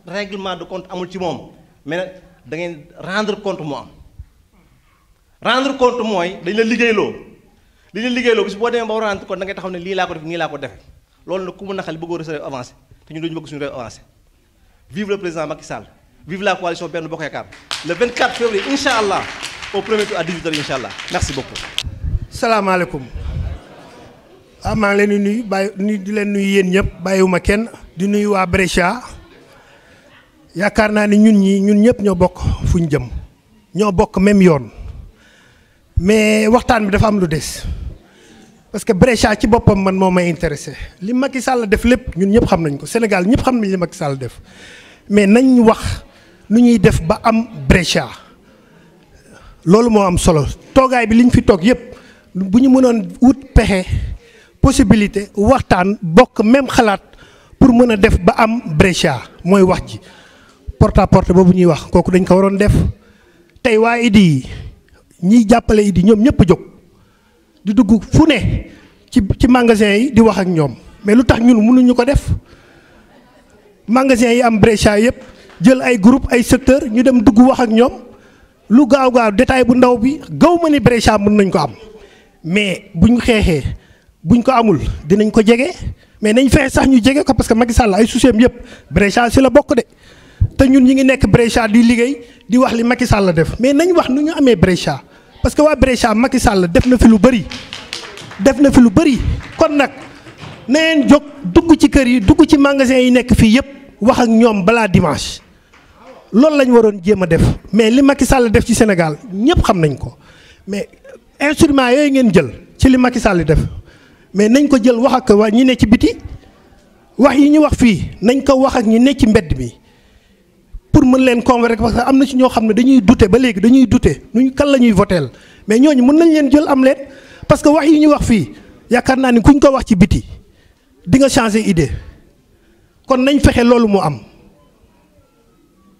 règlement de compte amul ci moom mais nag da ngeen rendre compte moo am rendre compte mooy dañ la liggéeyloo li la liggéeyloo bis boo demee ba rendre compte da ngay taxaw ne lii laa ko def nii laa ko defee loolu nag ku mu naxal bëggoo réew avancé te ñun dañu bëgg suñu réew avancé vive le président Macky Sall vive la coalition Benno Bokk Yaakaar le 24 février incha allah au premier tour à 18h incha allah merci beaucoup. salaamaaleykum. maa ngi leen di nuyu bàyyi di leen nuyu yéen ñëpp bàyyiwuma kenn di nuyu waa Brescia yaakaar naa ni ñun ñëpp ñoo bokk fu ñu jëm ñoo bokk même yoon mais waxtaan bi dafa am lu des parce que Brescia ci boppam man moo may intéressé li Macky Sall def lépp ñun ñëpp xam nañ ko Sénégal ñëpp xam nañ li Macky Sall def mais nañ wax nu ñuy def ba am Brescia loolu moo am solo toogaay bi liñ fi toog yëpp bu ñu mënoon wut pexe. possibilité waxtaan bokk même xalaat pour mën a def ba am Brescia mooy wax ji porte à porte boobu ñuy wax kooku dañ ko waroon def tey waa Idi yi ñiy jàppale Idi ñoom ñëpp jóg di dugg fu ne ci magasin yi di wax ak ñoom mais lu tax ñun mënuñu ko def magasin yi am Brescia yëpp jël ay groupe ay secteur ñu dem dugg wax ak ñoom lu gaaw détail bu ndaw bi gaw ma ni Brescia mën nañ ko am mais buñ xeexee buñ ko amul dinañ ko jege mais nañ fexe sax ñu jege ko parce que Macky Sall ay soucis yëpp Brescia si la bokk de te ñun ñi ngi nekk Brescia di liggéey di wax li Macky Sall def mais nañ wax nu ñu amee Brescia parce que waa Brescia Macky Sall def na fi lu bëri kon nag na ngeen jóg dugg ci kër yi dugg ci magasin yi nekk fii yëpp wax ak ñoom balaa dimanche loolu lañ waroon jéem a def mais li Macky Sall def ci Sénégal ñëpp xam nañ ko mais instrument yooyu ngeen jël ci li Macky Sall def. mais nañ ko jël wax ak waa ñi ne ci biti wax yi ñu wax fii nañ ko wax ak ñi ne ci mbedd mi pour mën leen convaincre parce que am na ci ñoo xam ne dañuy douter ba léegi dañuy douter nuñ kan la ñuy voteel mais ñooñu mën nañ leen jël am leen parce que wax yi ñu wax fii yaakaar naa ni kuñ ko wax ci biti di nga changer idée kon nañ fexe loolu mu am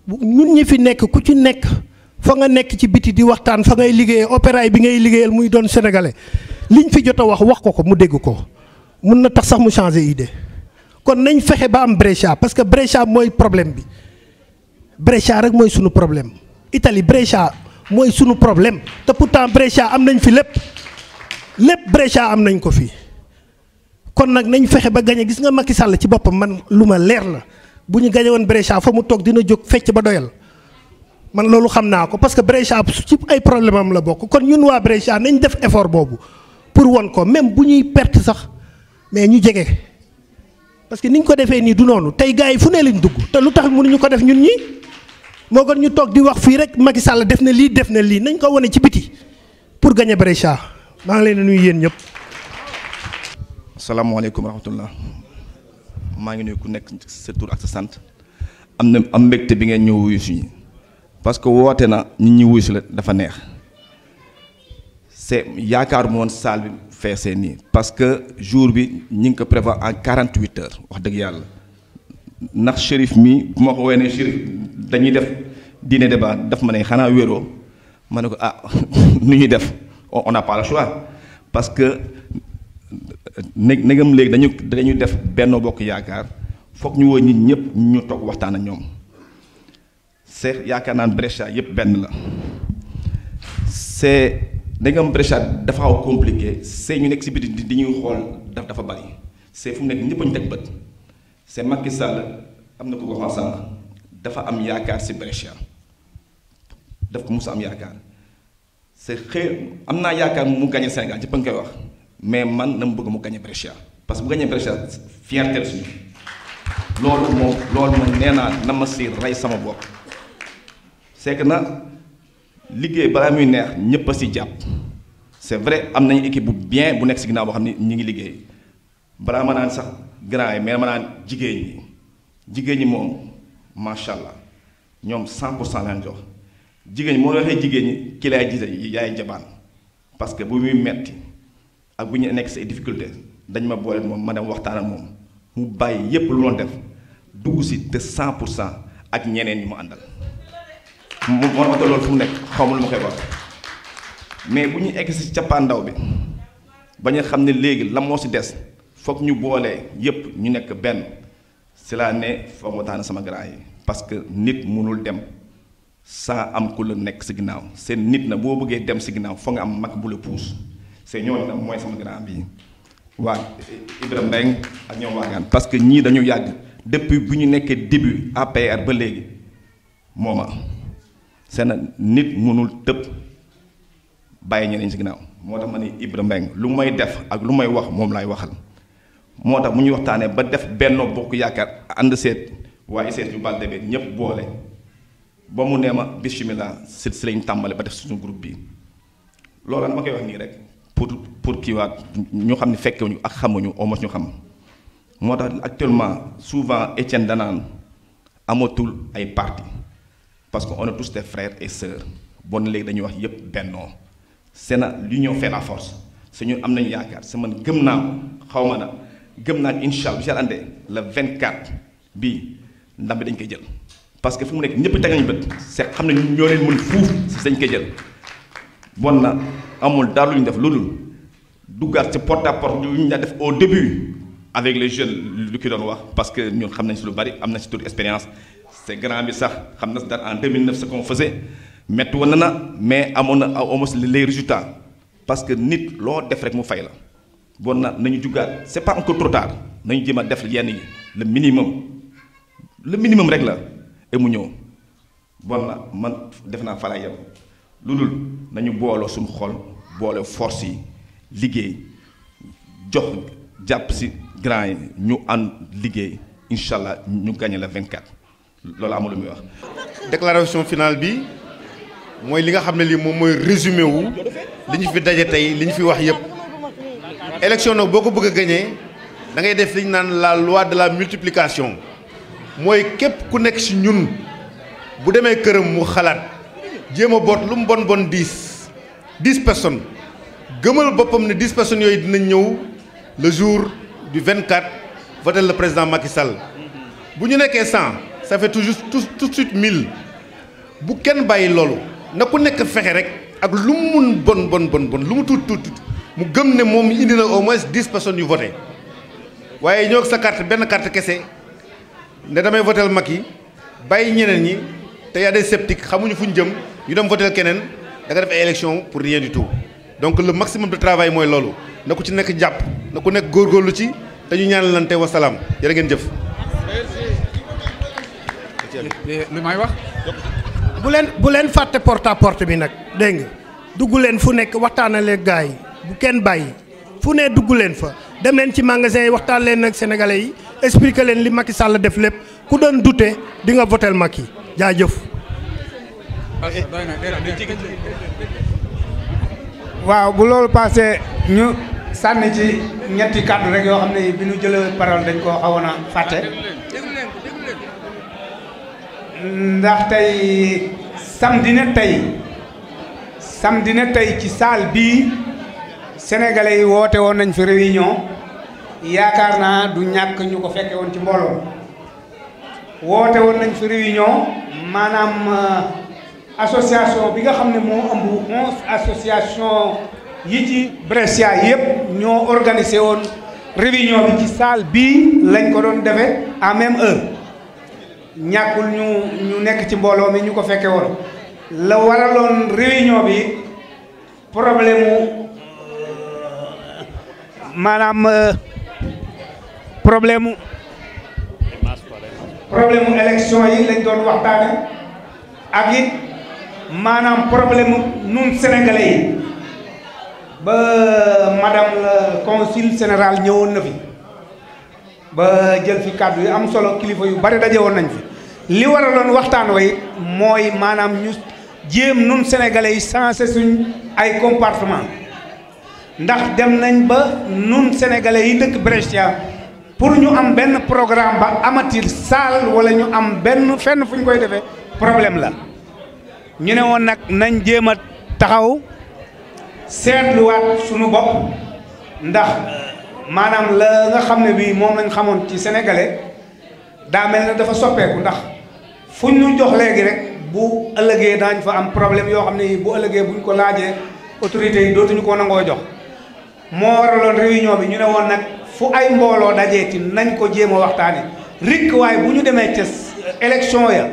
ñun ñi fi nekk ku ci nekk fa nga nekk ci biti di waxtaan fa ngay liggéeyee opéra bi ngay liggéeyal muy doon sénégalais liñ fi jot a wax ko mu dégg ko mun na tax sax mu changer idée kon nañ fexe ba am Brescia parce que Brescia mooy problème bi Brescia rek mooy sunu problème Italie Brescia mooy sunu problème te pourtant Brescia am nañ fi lépp Brescia am nañ ko fi kon nag nañ fexe ba gañe gis nga Macky Sall ci boppam man lu ma leer la bu ñu gañe woon Brescia fa mu toog dina jóg fecc ba doyal man loolu xam naa ko parce que Brescia ci ay problème am la bokk kon ñun waa Brescia nañ def effort boobu pour won ko même bu ñuy perte sax mais ñu jege parce que niñ ko defee nii du noonu tey gars yi fu ne lañ dugg te lu tax mënuñu ko def ñun ñi moo gën ñu toog di wax fii rek Macky Sall def na lii nañ ko wane ci biti pour gagner Brescia maa ngi leen di nuyu yéen ñëpp. asalaamaaleykum wa rahmatullah maa ngi nuyu ku nekk sa tur ak sa sant am mbégte bi ngeen ñëw wuyu suñu parce que woote na nit ñi wuyu si la dafa neex c'est yaakaar moon salle bi feesee nii parce que jour bi ñi ngi ko prévoir en 48 heures wax dëgg yàlla ndax shérif mi bu ma ko woowee ne shérif dañuy def dîner débat daf ma ne xanaa wéroo ma ne ko nu ñuy def on n'a pas le choix parce que négam léegi dañuy def Benno Bokk Yaakaar foog ñu woo nit ñëpp ñu toog waxtaan ak ñoom c'est yaakaar naa Brescia yëpp benn la c'est da nga am Brescia dafa xaw compliqué c'est ñu nekk si biti di ñuy xool dafa bari c'est fu mu nekk ñëpp a ñu teg bët c'est Macky Sall am na ko ko wax sànq dafa am yaakaar si Brescia daf ko mus a am yaakaar c'est xëy am naa yaakaar mu gagné Sénégal ñëpp a ngi koy wax mais man na mu bëgg mu gagné Brescia parce que bu gagné Brescia fierté suñu loolu moom nee naa na ma si rey sama bopp c'est que na liggéey balaa muy neex ñëpp a si jàpp c'est vrai am nañu équipe bu bien bu nekk si ginnaaw boo xam ne ñu ngi liggéey balaa ma naan sax grand yi mais ma naan jigéen ñi moom macha allah ñoom 100% leen jox jigéen ñi moo waxee jigéen ñi ki lay jiite yaay jabaan parce que bu muy metti ak bu ñu nekk say difficulté dañ ma boole moom ma dem waxtaan ak moom mu bàyyi yépp lu doon def dugg si te 100% ak ñeneen ñi mu àndal moo tax loolu fu mu nekk xaw ma lu ma koy wax mais bu ñu egg si cappaandaw bi ba ñu xam ne léegi la moo si des foog ñu boolee yépp ñu nekk benn c'est la ne foog ma tax sama grand yi parce que nit mënul dem sans am ku la nekk si ginnaaw seen nit na boo bëggee dem si ginnaaw foog nga am mag bu la puus c'est ñooñu nag mooy sama grand bi waa Ibrahima Mbengue ak ñoom waagaan parce que ñii dañu yàgg depuis bu ñu nekkee début APR ba léegi mooma seen nit mënul tëb bàyyi ñeneen si ginnaaw moo tax ma ni Ibrahima Mbengue lu may def ak lu may wax moom laay waxal moo tax mu ñuy waxtaanee ba def Benno Bokk Yaakaar ànd seet waaye seet yu balde be ñépp boole ba mu nee ma bismillah si lañ tàmbale ba def suñu groupe bi loolu ma koy wax nii rek pour kii waat ñu xam ne fekkewuñu ak xamuñu au moins ñu xam moo tax actuellement souvent Étienne danaan amatul ay parti parce que on est tous des frères et sœurs bon léegi dañuy wax yépp bennoo c'est na l'union fait la force c'est ñun am nañu yaakaar c'est man gëm naa ko xaw ma na gëm naa incha allah bu si àndee le 24 bii ndam bi dañ koy jël parce que fu mu nekk ñëpp teg nañu bët c'est xam ne ñoo leen mën fuuf si dañ koy jël bon na amul daal lu ñu def lu dul duggaat ci porte à porte yu ñu def au début avec les jeunes lu ki doon wax parce que ñun xam nañ si lu bari am na si toute expérience c'est grand bi sax xam na si dara en 2009 ce qu'on faisait métti woon na mais amoon na au moins les résultats parce que nit loo def rek mu fay la bon na nañu juggaat c'est pas encore trop tard nañu jéem a def yenn yi le minimum rek la et mu ñëw bon na man def naa fa lay yem lu dul nañu booloo suñu xol boole force yi liggéey jox jàpp si grand yi ñu ànd liggéey incha allah ñu gagné la 24 loolu amul lu muy wax. déclaration finale bi mooy li nga xam ne lii moom mooy résumé wu li ñu fi daje tey li ñu fi wax yépp élection nag boo ko bëgg a gagné da ngay def li ñu naan la loi de la multiplication mooy képp ku nekk ci ñun bu demee këram mu xalaat jéem a boot lu mu bon 10 personnes gëmal boppam ne 10 personnes yooyu dinañ ñëw le jour du 24 voter le président Macky Sall bu ñu nekkee 100 ça fait tout de suite 1000 bu kenn bàyyi loolu na ku nekk fexe rek ak lu mu mun bon lu mu tuut mu gëm ne moom indi na au moins 10 personnes yu voté waaye ñoo sa carte benn carte kese ne damay votel Macky bàyyi ñeneen ñi te y a des sceptiques xamuñu fu ñu jëm ñu dem votel keneen da nga def ay élection pour rien du tout donc le maximum de travail mooy loolu na ku ci nekk jàpp na ku nekk góorgóorlu ci te ñu ñaanalante wasalaam jërë ngeen jëf. li may wax. bu leen fàtte porte à porte bi nag dégg nga dugg leen fu nekk waxtaanale gars yi bu kenn bàyyi fu ne dugg leen fa dem leen ci magasin yi waxtaan leen ak sénégalais yi expliquer leen li Macky Sall def lépp ku doon douter di nga votel Macky jaajëf. waaw bu loolu passé ñu sànni ci ñetti kàddu rek yoo xam ne bi ñu jëlee parole dañ koo xawoon a fàtte ndax tey samedi ne tey ci salle bii sénégalais yi woote woon nañ fi réunion yaakaar naa du ñàkk ñu ko fekke woon ci mbooloo woote woon nañ fi réunion maanaam association bi nga xam ne moo ëmb 11 association yi ci Brescia yëpp ñoo organisé woon réunion bi ci salle bii lañ ko doon defee en même heure ñàkkul ñu nekk ci mbooloo mi ñu ko fekke woon la waraloon réunion bi problème mu maanaam problème mu élection yi lañ doon waxtaane ak it maanaam problème mu nun sénégalais yi ba madame la consul général ñëwoon na fi ba jël fi kàddu yu am solo kilifa yu bari daje woon nañ fi li waraloon waxtaan wa it mooy maanaam ñu jéem nun sénégalais yi sensé suñ ay comportement ndax dem nañ ba nun sénégalais yi dëkk Brescia pour ñu am benn programme ba amatir salle wala ñu am benn fenn fu ñu koy defee problème la ñu ne woon nag nañ jéem a taxaw seetluwaat suñu bopp ndax maanaam la nga xam ne bii moom lañ xamoon ci sénégalais daa mel ne dafa soppeeku ndax fu ñu jox léegi rek bu ëllëgee daañ fa am problème yoo xam ne bu ëllëgee buñ ko laajee autorités yi dootuñu ko nangoo jox moo waraloon réunion bi ñu ne woon nag fu ay mbooloo dajeeti nañ ko jéem a waxtaane rikk waaye bu ñu demee ca élection ya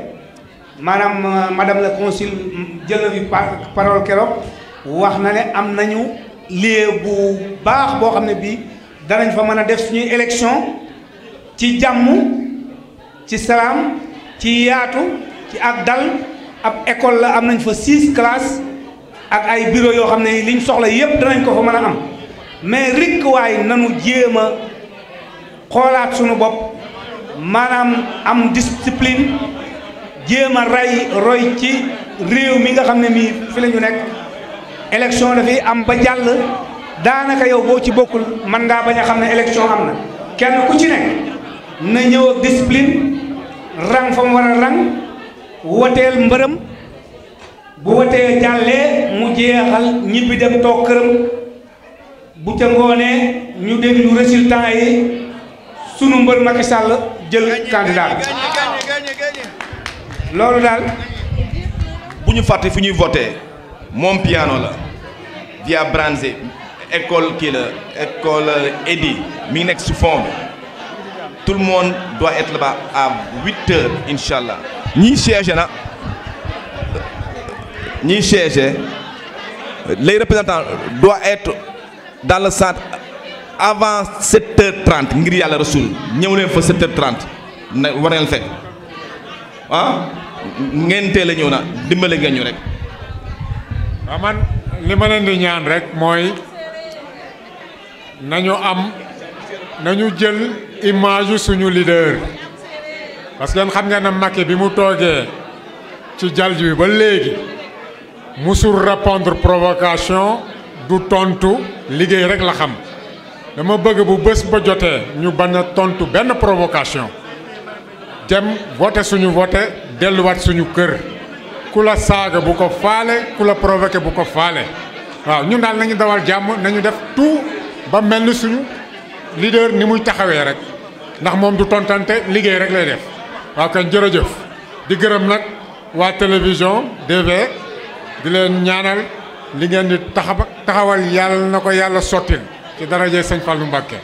maanaam madame la consul jël na fi parole keroog wax na ne am nañu lieu bu baax boo xam ne bii danañ fa mën a def suñuy élection ci jàmm ci salaam ci yaatu ci ak dal ab école la am nañ fa 6 classes ak ay bureau yoo xam ne liñ soxla yépp danañ ko fa mën a am mais rikk waay nanu jéem a xoolaat suñu bopp maanaam am discipline jéem a roy ci réew mi nga xam ne mii fi la ñu nekk élection dafay am ba jàll daanaka yow boo ci bokkul mën ngaa bañ a xam ne élection am na kenn ku ci nekk na ñëw ak discipline rang fa mu war a rang woteel mbërëm bu wotee jàllee mu jeexal ñibbi dem toog këram bu ca ngoonee ñu déglu résultat yi sunu mbër Macky Sall jël candidat loolu daal bu ñu fàtte fu ñuy voté moom piano la via Branze école kii la école Edi mi ngi nekk su fond bi tout le monde doit être là-bas à 8h incha allah ñiy siégé na ñiy siégé les représentants doivent être dans le centre avant 7h30 ngir yàlla rasul ñëw leen fa 7h30 na war ngeen fekk ah ngeen teel a ñëw na dimbale ngeen ñu rek. waaw man li ma leen di ñaan rek mooy nañu jël image suñu leader parce que xam nga ne Macky bi mu toogee ci jalj bi ba léegi musul répondre provocation du tontu liggéey rek la xam dama bëgg bu bés ba jotee ñu bañ a tontu benn provocation dem voté suñu voté delluwaat suñu kër ku la saaga bu ko faale ku la provoqué bu ko faale waaw ñun daal nañu dawal jàmm nañu def tout ba mel ni suñu leader ni muy taxawee rek ndax moom du tontante liggéey rek lay def waaw kañ jërëjëf di gërëm nag waa télévision DV di leen ñaanal li ngeen di taxawal yàlla na ko yàlla sottil ci daraje Sëñ Fallou Mbacké